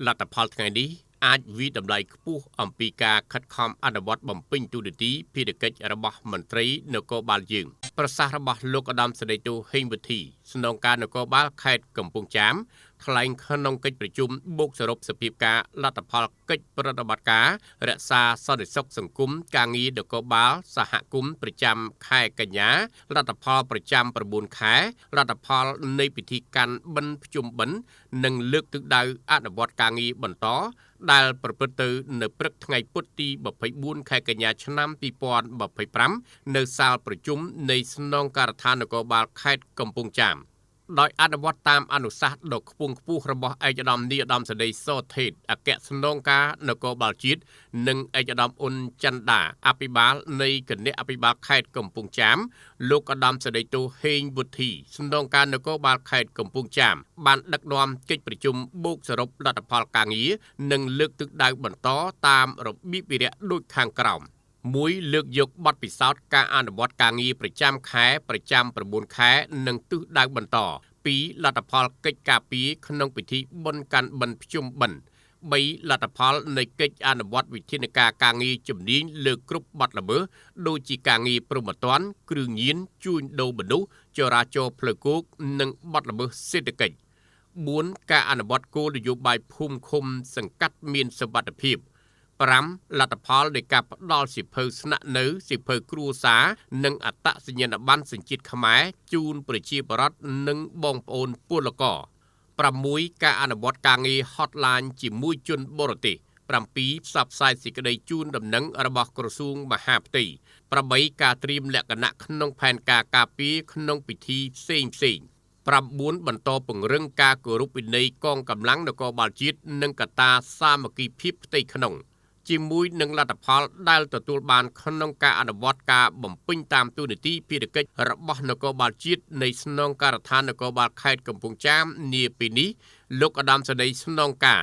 លទ្ធផលថ្ងៃនេះអាចវិតម្លៃខ្ពស់អំពីការខិតខំអនុវត្តបំពេញទូនាទីភារកិច្ចរបស់មន្ត្រីនគរបាលយើងប្រសាសន៍របស់លោកឧត្តមសេនីយ៍ទូហេងវិធីស្នងការនគរបាលខេត្តកំពង់ចាមថ្លែងក្នុងកិច្ចប្រជុំបូកសរុបសភាពការលទ្ធផលកិច្ចប្រតិបត្តិការរក្សាសន្តិសុខសង្គមការងារនគរបាលសហគមន៍ប្រចាំខែកញ្ញាលទ្ធផលប្រចាំ9ខែលទ្ធផលនៃពិធីកាន់បិណ្ឌភ្ជុំបិណ្ឌនិងលើកទិសដៅអនុវត្តការងារបន្តដែលប្រព្រឹត្តទៅនៅព្រឹកថ្ងៃពុធទី24ខែកញ្ញាឆ្នាំ2025នៅសាលប្រជុំនៃស្នងការដ្ឋាននគរបាលខេត្តកំពង់ចាមដោយអនុវត្តតាមអនុសាសន៍ដ៏ខ្ពង់ខ្ពស់របស់ឯកឧត្តមនាយឧត្តមសេនីយ៍សថេតអគ្គស្នងការនគរបាលជាតិនិងឯកឧត្តមអ៊ុនច័ន្ទដាអភិបាលនៃគណៈអភិបាលខេត្តកំពង់ចាមលោកឧត្តមសេនីយ៍ទូហេងវុធីស្នងការនគរបាលខេត្តកំពង់ចាមបានដឹកនាំកិច្ចប្រជុំបូកសរុបលទ្ធផលការងារនិងលើកទិសដៅបន្តតាមរបៀបវិរៈដូចខាងក្រោម1លើកយកបទពិសោធន៍ការអនុវត្តការងារប្រចាំខែប្រចាំ9ខែនិងទិសដៅបន្ត2លទ្ធផលកិច្ចការពារក្នុងពិធីបុណ្យកាន់បិណ្ឌភ្ជុំបិណ្ឌ3លទ្ធផលនៃកិច្ចអនុវត្តវិធានការការងារជំនាញលើគ្រប់បទល្មើសដូចជាការងារព្រហ្មទណ្ឌគ្រឿងញៀនជួញដូរមនុស្សចរាចរណ៍ផ្លូវគោកនិងបទល្មើសសេដ្ឋកិច្ច4ការអនុវត្តគោលនយោបាយភូមិឃុំសង្កាត់មានសុវត្ថិភាព5លទ្ធផលនៃការផ្ដល់សិភៅស្នាក់នៅសិភៅគ្រួសារនិងអត្តសញ្ញាណប័ណ្ណសញ្ជាតិខ្មែរជូនប្រជាពលរដ្ឋនិងបងប្អូនពលករ6ការអនុវត្តការងារ Hotline ជាមួយជនបរទេស7ផ្សព្វផ្សាយសេចក្តីជូនដំណឹងរបស់ក្រសួងមហាផ្ទៃ8ការត្រៀមលក្ខណៈក្នុងផែនការការពារក្នុងពិធីផ្សេង9បន្តពង្រឹងការគោរពវិន័យកងកម្លាំងនគរបាលជាតិនិងកត្តាសាមគ្គីភាពផ្ទៃក្នុងជាមួយនឹងលទ្ធផលដែលទទួលបានក្នុងការអនុវត្តការបំពេញតាមទូនាទីភារកិច្ចរបស់នគរបាលជាតិនៃស្នងការដ្ឋាននគរបាលខេត្តកំពង់ចាមនាពេលនេះលោកឧត្តមសេនីយ៍ស្នងការ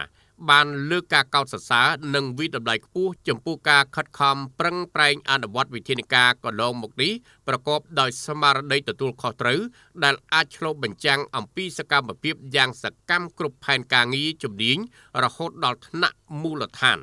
បានលើកការកោតសរសើរនិងវិតម្លៃខ្ពស់ចំពោះការខិតខំប្រឹងប្រែងអនុវត្តវិធានការកន្លងមកនេះប្រកបដោយស្មារតីទទួលខុសត្រូវដែលអាចឆ្លុះបញ្ចាំងអំពីសកម្មភាពយ៉ាងសកម្មគ្រប់ផែនការងារជំនាញរហូតដល់ថ្នាក់មូលដ្ឋាន